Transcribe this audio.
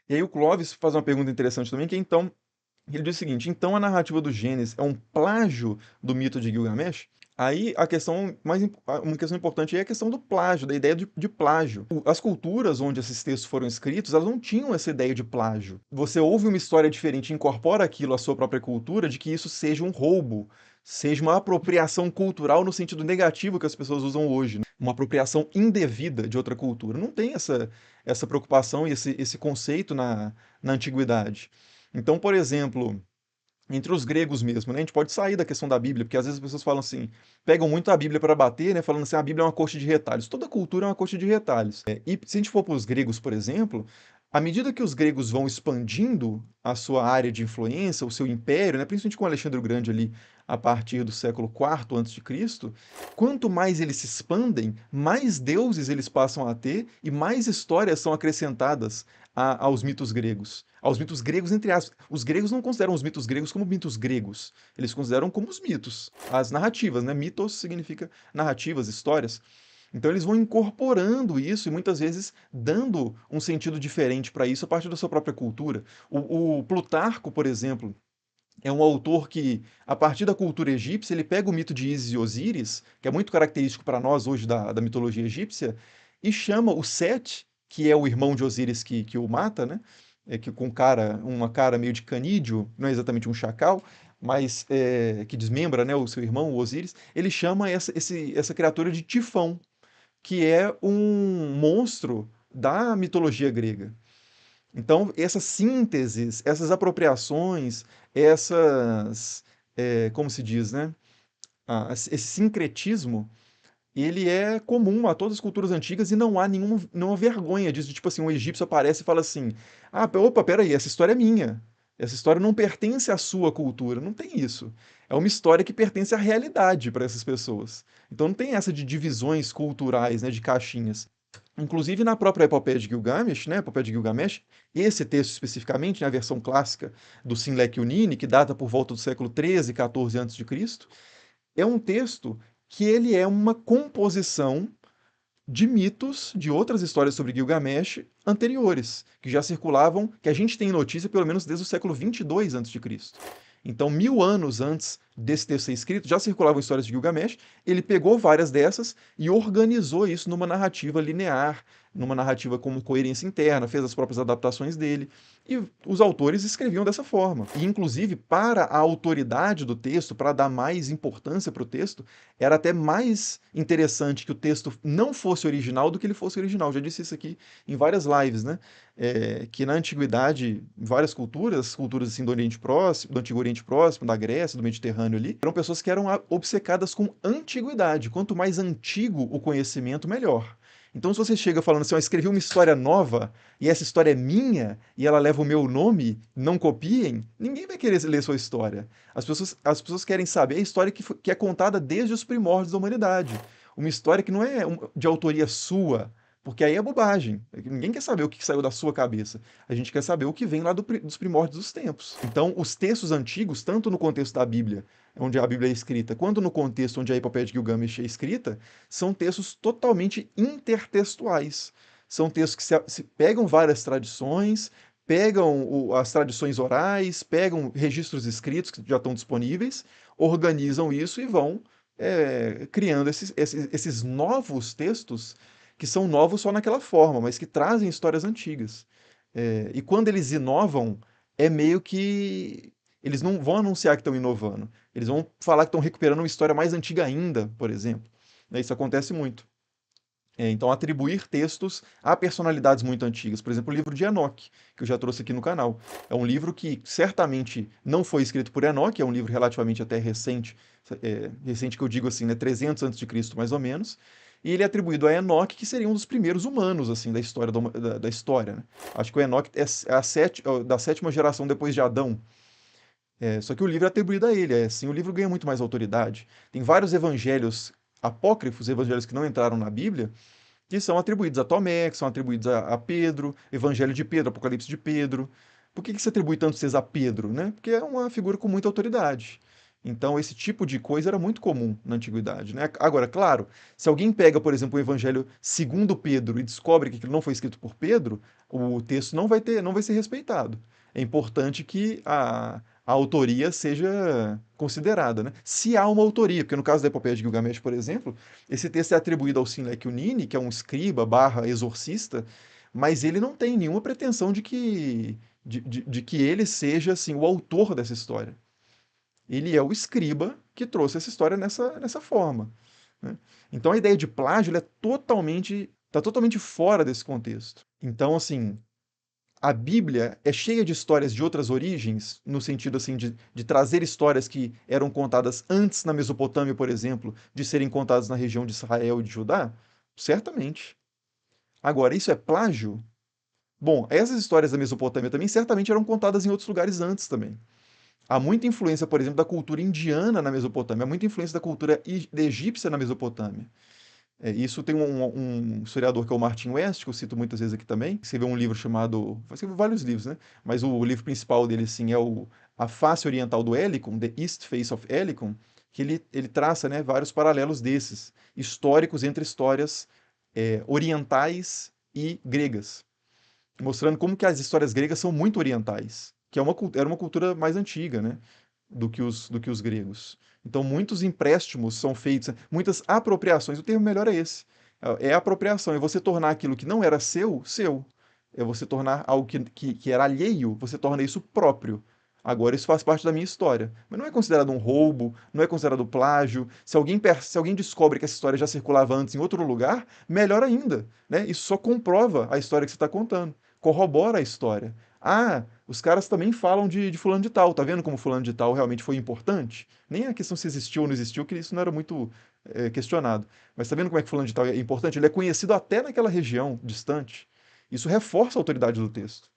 E aí o Clovis faz uma pergunta interessante também, que é então, ele diz o seguinte: então a narrativa do Gênesis é um plágio do mito de Gilgamesh? Aí a questão uma questão importante é a questão do plágio, da ideia de plágio. As culturas onde esses textos foram escritos, elas não tinham essa ideia de plágio. Você ouve uma história diferente e incorpora aquilo à sua própria cultura, de que isso seja um roubo, seja uma apropriação cultural no sentido negativo que as pessoas usam hoje, né? Uma apropriação indevida de outra cultura. Não tem essa preocupação e esse conceito na antiguidade. Então, por exemplo, entre os gregos mesmo, né? A gente pode sair da questão da Bíblia, porque às vezes as pessoas falam assim, pegam muito a Bíblia para bater, né? Falando assim, a Bíblia é uma coxa de retalhos. Toda cultura é uma coxa de retalhos. E se a gente for para os gregos, por exemplo, à medida que os gregos vão expandindo a sua área de influência, o seu império, né? Principalmente com Alexandre o Grande ali a partir do século IV a.C., quanto mais eles se expandem, mais deuses eles passam a ter e mais histórias são acrescentadas aos mitos gregos. Aos mitos gregos, entre aspas. Os gregos não consideram os mitos gregos como mitos gregos. Eles consideram como os mitos, as narrativas, né? Mitos significa narrativas, histórias. Então eles vão incorporando isso e muitas vezes dando um sentido diferente para isso a partir da sua própria cultura. O Plutarco, por exemplo, é um autor que, a partir da cultura egípcia, ele pega o mito de Ísis e Osíris, que é muito característico para nós hoje da mitologia egípcia, e chama o Set, que é o irmão de Osíris que o mata, né? Que com uma cara meio de canídeo, não é exatamente um chacal, mas que desmembra, né, o seu irmão, o Osíris, ele chama essa criatura de Tifão, que é um monstro da mitologia grega. Então, essas sínteses, essas apropriações, como se diz, né? Esse sincretismo, ele é comum a todas as culturas antigas e não há nenhuma vergonha disso. Tipo assim, um egípcio aparece e fala assim: ah, opa, peraí, essa história é minha. Essa história não pertence à sua cultura. Não tem isso. É uma história que pertence à realidade para essas pessoas. Então não tem essa de divisões culturais, né, de caixinhas. Inclusive na própria Epopeia de Gilgamesh, né, Epopeia de Gilgamesh, esse texto especificamente, na versão clássica do Sinleq Unini, que data por volta do século 13, 14 a.C., é um texto que ele é uma composição de mitos de outras histórias sobre Gilgamesh anteriores, que já circulavam, que a gente tem notícia pelo menos desde o século 22 a.C. Então, 1000 anos antes desse texto ser escrito, já circulavam histórias de Gilgamesh, ele pegou várias dessas e organizou isso numa narrativa linear, numa narrativa com coerência interna, fez as próprias adaptações dele, e os autores escreviam dessa forma. E, inclusive, para a autoridade do texto, para dar mais importância para o texto, era até mais interessante que o texto não fosse original do que ele fosse original. Já disse isso aqui em várias lives, né? Que na antiguidade, em várias culturas assim do Oriente Próximo, do Antigo Oriente Próximo, da Grécia, do Mediterrâneo ali, eram pessoas que eram obcecadas com antiguidade. Quanto mais antigo o conhecimento, melhor. Então, se você chega falando assim, eu escrevi uma história nova e essa história é minha e ela leva o meu nome, não copiem, ninguém vai querer ler sua história. As pessoas querem saber a história que é contada desde os primórdios da humanidade. Uma história que não é de autoria sua, porque aí é bobagem. Ninguém quer saber o que saiu da sua cabeça. A gente quer saber o que vem lá dos primórdios dos tempos. Então, os textos antigos, tanto no contexto da Bíblia, onde a Bíblia é escrita, quanto no contexto onde a Epopeia de Gilgamesh é escrita, são textos totalmente intertextuais. São textos que se pegam várias tradições, pegam as tradições orais, pegam registros escritos que já estão disponíveis, organizam isso e vão criando esses novos textos que são novos só naquela forma, mas que trazem histórias antigas. E quando eles inovam, é meio que. Eles não vão anunciar que estão inovando. Eles vão falar que estão recuperando uma história mais antiga ainda, por exemplo. Isso acontece muito. Então, atribuir textos a personalidades muito antigas. Por exemplo, o livro de Enoque, que eu já trouxe aqui no canal. É um livro que certamente não foi escrito por Enoque, é um livro relativamente até recente, recente que eu digo assim, né, 300 a.C. mais ou menos, e ele é atribuído a Enoque, que seria um dos primeiros humanos assim da história da história, né? Acho que o Enoque é da sétima geração depois de Adão. Só que o livro é atribuído a ele, assim o livro ganha muito mais autoridade. Tem vários evangelhos apócrifos, evangelhos que não entraram na Bíblia, que são atribuídos a Tomé, que são atribuídos a Pedro, Evangelho de Pedro, Apocalipse de Pedro. Por que se atribui tantos vezes a Pedro, né? Porque é uma figura com muita autoridade. Então, esse tipo de coisa era muito comum na antiguidade, né? Agora, claro, se alguém pega, por exemplo, o Evangelho segundo Pedro e descobre que aquilo não foi escrito por Pedro, o texto não vai ser respeitado. É importante que a autoria seja considerada, né? Se há uma autoria, porque no caso da Epopeia de Gilgamesh, por exemplo, esse texto é atribuído ao Sinlek Unini, que é um escriba barra exorcista, mas ele não tem nenhuma pretensão de que ele seja assim, o autor dessa história. Ele é o escriba que trouxe essa história nessa forma, né? Então a ideia de plágio ela é está totalmente fora desse contexto. Então, assim, a Bíblia é cheia de histórias de outras origens, no sentido assim de trazer histórias que eram contadas antes na Mesopotâmia, por exemplo, de serem contadas na região de Israel e de Judá? Certamente. Agora, isso é plágio? Bom, essas histórias da Mesopotâmia também certamente eram contadas em outros lugares antes também. Há muita influência, por exemplo, da cultura indiana na Mesopotâmia, há muita influência da cultura egípcia na Mesopotâmia. Isso tem um historiador que é o Martin West, que eu cito muitas vezes aqui também. Você vê um livro chamado. Você vê vários livros, né? Mas o livro principal dele, sim, é A Face Oriental do Helicon, The East Face of Helicon, que ele traça, né, vários paralelos desses, históricos entre histórias orientais e gregas, mostrando como que as histórias gregas são muito orientais, que era uma cultura mais antiga, né, do que os gregos. Então, muitos empréstimos são feitos, muitas apropriações, o termo melhor é esse. É apropriação, é você tornar aquilo que não era seu, seu. É você tornar algo que era alheio, você torna isso próprio. Agora, isso faz parte da minha história. Mas não é considerado um roubo, não é considerado plágio. Se alguém descobre que essa história já circulava antes em outro lugar, melhor ainda, né? Isso só comprova a história que você está contando, corrobora a história. Ah, os caras também falam de fulano de tal, tá vendo como fulano de tal realmente foi importante? Nem a questão se existiu ou não existiu, que isso não era muito questionado. Mas tá vendo como é que fulano de tal é importante? Ele é conhecido até naquela região distante. Isso reforça a autoridade do texto.